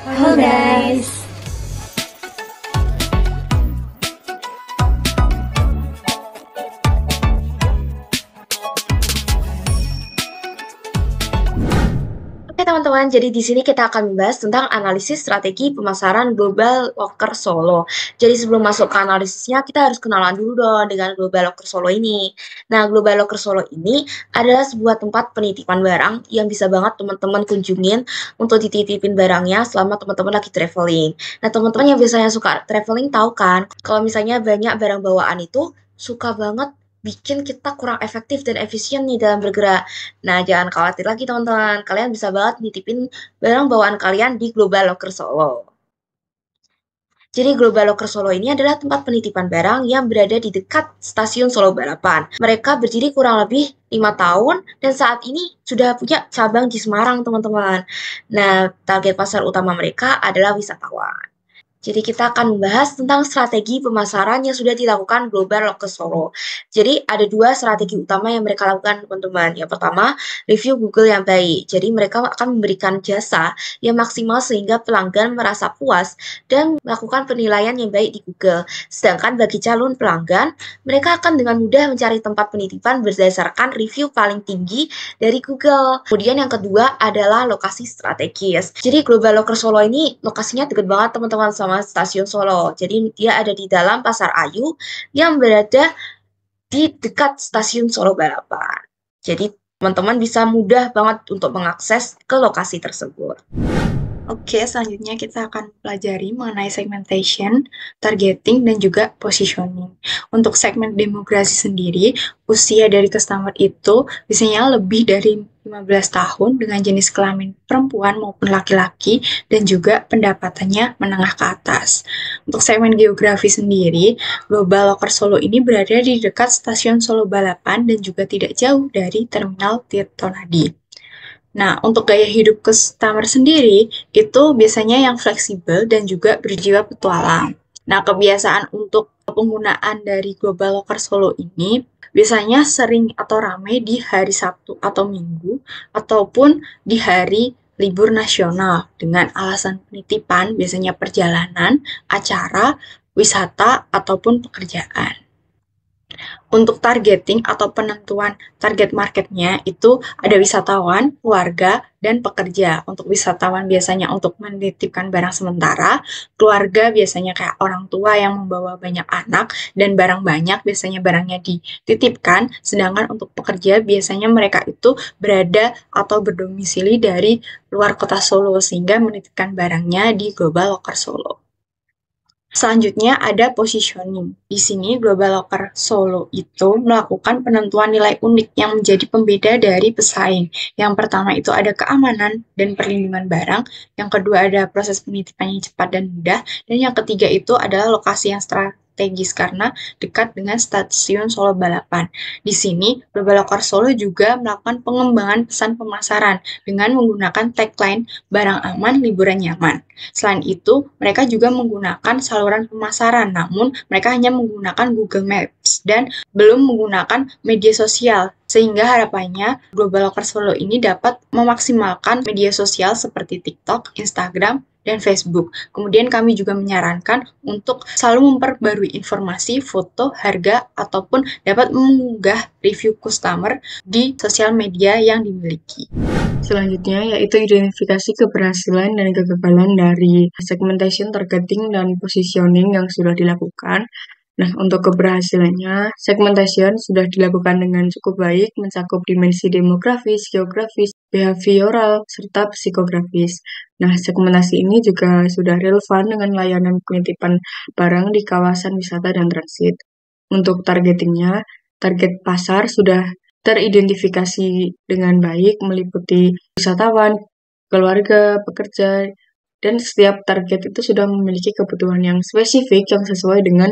Halo guys. Oke teman-teman, jadi di sini kita akan membahas tentang analisis strategi pemasaran Global Locker Solo. Jadi sebelum masuk ke analisisnya, kita harus kenalan dulu dong dengan Global Locker Solo ini. Nah, Global Locker Solo ini adalah sebuah tempat penitipan barang yang bisa banget teman-teman kunjungin untuk dititipin barangnya selama teman-teman lagi traveling. Nah, teman-teman yang biasanya suka traveling tahu kan, kalau misalnya banyak barang bawaan itu suka banget bikin kita kurang efektif dan efisien nih dalam bergerak. Nah, jangan khawatir lagi teman-teman. Kalian bisa banget nitipin barang bawaan kalian di Global Locker Solo. Jadi Global Locker Solo ini adalah tempat penitipan barang yang berada di dekat stasiun Solo Balapan. Mereka berdiri kurang lebih 5 tahun dan saat ini sudah punya cabang di Semarang, teman-teman. Nah, target pasar utama mereka adalah wisatawan. Jadi kita akan membahas tentang strategi pemasaran yang sudah dilakukan Global Locker Solo. Jadi ada dua strategi utama yang mereka lakukan teman-teman. Yang pertama, review Google yang baik. Jadi mereka akan memberikan jasa yang maksimal sehingga pelanggan merasa puas dan melakukan penilaian yang baik di Google. Sedangkan bagi calon pelanggan, mereka akan dengan mudah mencari tempat penitipan berdasarkan review paling tinggi dari Google. Kemudian yang kedua adalah lokasi strategis. Jadi Global Locker Solo ini lokasinya dekat banget teman-teman sama stasiun Solo. Jadi dia ada di dalam Pasar Ayu yang berada di dekat stasiun Solo Balapan. Jadi teman-teman bisa mudah banget untuk mengakses ke lokasi tersebut. Oke, selanjutnya kita akan pelajari mengenai segmentation, targeting, dan juga positioning. Untuk segmen demografi sendiri, usia dari customer itu biasanya lebih dari 15 tahun dengan jenis kelamin perempuan maupun laki-laki dan juga pendapatannya menengah ke atas. Untuk segmen geografi sendiri, Global Locker Solo ini berada di dekat stasiun Solo Balapan dan juga tidak jauh dari Terminal Tirtonadi. Nah, untuk gaya hidup customer sendiri, itu biasanya yang fleksibel dan juga berjiwa petualang. Nah, kebiasaan untuk penggunaan dari Global Locker Solo ini biasanya sering atau ramai di hari Sabtu atau Minggu, ataupun di hari libur nasional dengan alasan penitipan, biasanya perjalanan, acara, wisata, ataupun pekerjaan. Untuk targeting atau penentuan target marketnya itu ada wisatawan, keluarga, dan pekerja. Untuk wisatawan biasanya untuk menitipkan barang sementara, keluarga biasanya kayak orang tua yang membawa banyak anak, dan barang banyak biasanya barangnya dititipkan, sedangkan untuk pekerja biasanya mereka itu berada atau berdomisili dari luar kota Solo, sehingga menitipkan barangnya di Global Locker Solo. Selanjutnya ada positioning. Di sini Global Locker Solo itu melakukan penentuan nilai unik yang menjadi pembeda dari pesaing. Yang pertama itu ada keamanan dan perlindungan barang, yang kedua ada proses penitipan yang cepat dan mudah, dan yang ketiga itu adalah lokasi yang strategis karena dekat dengan stasiun Solo Balapan. Di sini, Global Locker Solo juga melakukan pengembangan pesan pemasaran dengan menggunakan tagline barang aman, liburan nyaman. Selain itu, mereka juga menggunakan saluran pemasaran, namun mereka hanya menggunakan Google Maps dan belum menggunakan media sosial, sehingga harapannya Global Locker Solo ini dapat memaksimalkan media sosial seperti TikTok, Instagram, dan Facebook. Kemudian kami juga menyarankan untuk selalu memperbarui informasi, foto, harga, ataupun dapat mengunggah review customer di sosial media yang dimiliki. Selanjutnya yaitu identifikasi keberhasilan dan kegagalan dari segmentation, targeting, dan positioning yang sudah dilakukan. Nah, untuk keberhasilannya, segmentation sudah dilakukan dengan cukup baik, mencakup dimensi demografis, geografis, behavioral, serta psikografis. Nah, segmentasi ini juga sudah relevan dengan layanan penitipan barang di kawasan wisata dan transit. Untuk targetingnya, target pasar sudah teridentifikasi dengan baik, meliputi wisatawan, keluarga, pekerja, dan setiap target itu sudah memiliki kebutuhan yang spesifik yang sesuai dengan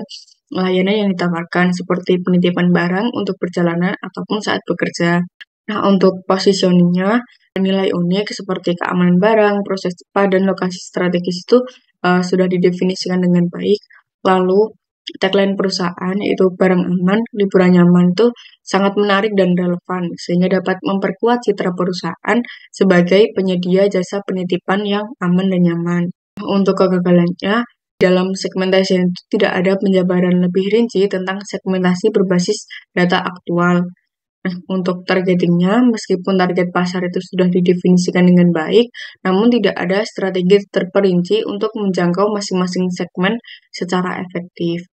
layanan yang ditawarkan, seperti penitipan barang untuk perjalanan ataupun saat bekerja. Nah, untuk positioningnya, nilai unik seperti keamanan barang, proses cepat, dan lokasi strategis itu sudah didefinisikan dengan baik. Lalu, tagline perusahaan yaitu barang aman, liburan nyaman itu sangat menarik dan relevan, sehingga dapat memperkuat citra perusahaan sebagai penyedia jasa penitipan yang aman dan nyaman. untuk kegagalannya, dalam segmentasi itu tidak ada penjabaran lebih rinci tentang segmentasi berbasis data aktual. Nah, untuk targetingnya, meskipun target pasar itu sudah didefinisikan dengan baik, namun tidak ada strategi terperinci untuk menjangkau masing-masing segmen secara efektif.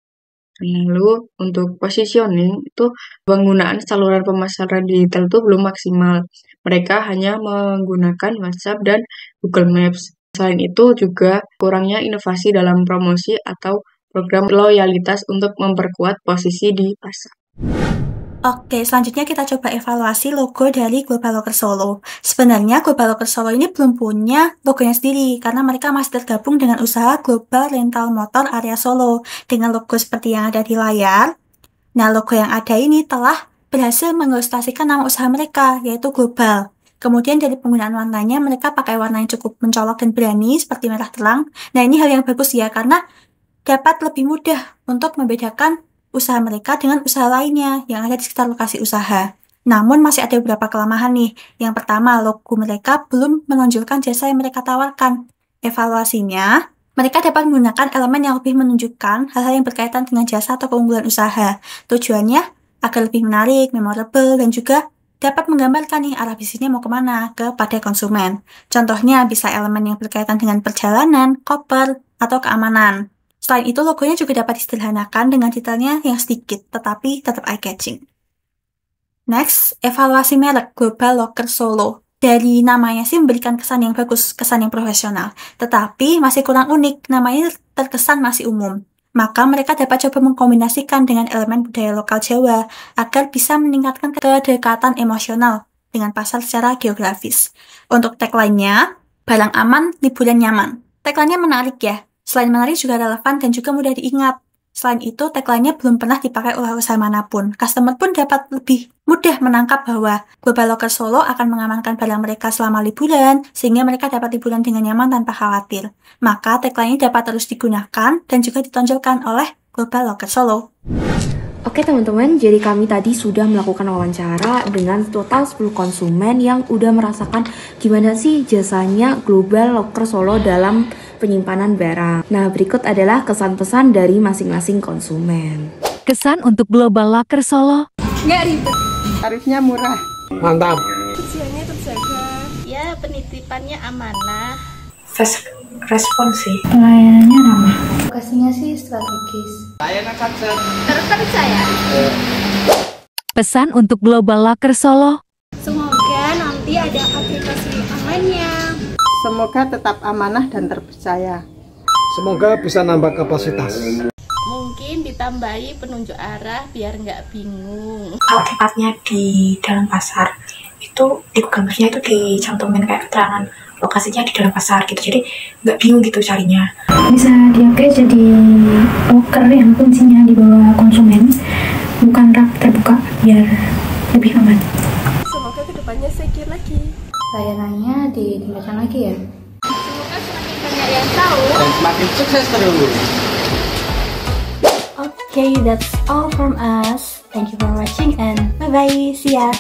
Lalu untuk positioning itu penggunaan saluran pemasaran digital itu belum maksimal. Mereka hanya menggunakan WhatsApp dan Google Maps. Selain itu juga kurangnya inovasi dalam promosi atau program loyalitas untuk memperkuat posisi di pasar. Oke, selanjutnya kita coba evaluasi logo dari Global Locker Solo. Sebenarnya Global Locker Solo ini belum punya logonya sendiri, karena mereka masih tergabung dengan usaha Global Rental Motor Area Solo, dengan logo seperti yang ada di layar. Nah, logo yang ada ini telah berhasil mengilustrasikan nama usaha mereka, yaitu Global. Kemudian dari penggunaan warnanya, mereka pakai warna yang cukup mencolok dan berani, seperti merah terang. Nah, ini hal yang bagus ya, karena dapat lebih mudah untuk membedakan usaha mereka dengan usaha lainnya yang ada di sekitar lokasi usaha. Namun masih ada beberapa kelemahan nih. Yang pertama, logo mereka belum menonjolkan jasa yang mereka tawarkan. Evaluasinya, mereka dapat menggunakan elemen yang lebih menunjukkan hal-hal yang berkaitan dengan jasa atau keunggulan usaha. Tujuannya agar lebih menarik, memorable, dan juga dapat menggambarkan nih arah bisnisnya mau kemana kepada konsumen. Contohnya bisa elemen yang berkaitan dengan perjalanan, koper, atau keamanan. Selain itu, logonya juga dapat disederhanakan dengan detailnya yang sedikit, tetapi tetap eye-catching. Next, evaluasi merek Global Locker Solo. Dari namanya sih memberikan kesan yang bagus, kesan yang profesional. Tetapi masih kurang unik, namanya terkesan masih umum. Maka mereka dapat coba mengkombinasikan dengan elemen budaya lokal Jawa, agar bisa meningkatkan kedekatan emosional dengan pasar secara geografis. Untuk tagline-nya, barang aman, liburan nyaman. Tagline-nya menarik ya. Selain menarik juga relevan dan juga mudah diingat. Selain itu, tagline-nya belum pernah dipakai oleh usaha manapun. Customer pun dapat lebih mudah menangkap bahwa Global Locker Solo akan mengamankan barang mereka selama liburan, sehingga mereka dapat liburan dengan nyaman tanpa khawatir. Maka tagline ini dapat terus digunakan dan juga ditonjolkan oleh Global Locker Solo. Oke teman-teman, jadi kami tadi sudah melakukan wawancara dengan total 10 konsumen yang udah merasakan gimana sih jasanya Global Locker Solo dalam penyimpanan barang. Nah, berikut adalah kesan-pesan dari masing-masing konsumen. Kesan untuk Global Locker Solo. Nggak ribet. Tarifnya murah. Mantap. Usianya terjaga. Ya, penitipannya amanah. Fast respon sih. Pelayanannya ramah. Lokasinya sih strategis. Layanan sukses. Terpercaya. Pesan untuk Global Locker Solo. Semoga nanti ada aplikasi online-nya. Semoga tetap amanah dan terpercaya. Semoga bisa nambah kapasitas. Mungkin ditambahi penunjuk arah biar nggak bingung. Kalau tempatnya di dalam pasar, itu di Google Maps-nya itu dicantumin kayak keterangan lokasinya di dalam pasar gitu, jadi nggak bingung gitu carinya. Bisa dipakai jadi locker yang kuncinya di bawah konsumen, bukan rak terbuka, biar lebih aman. Semoga kedepannya secure lagi. Layanannya ditingkatkan lagi ya. Semoga semakin banyak yang tahu Dan semakin sukses terus. Okay, that's all from us. Thank you for watching and bye-bye. See ya.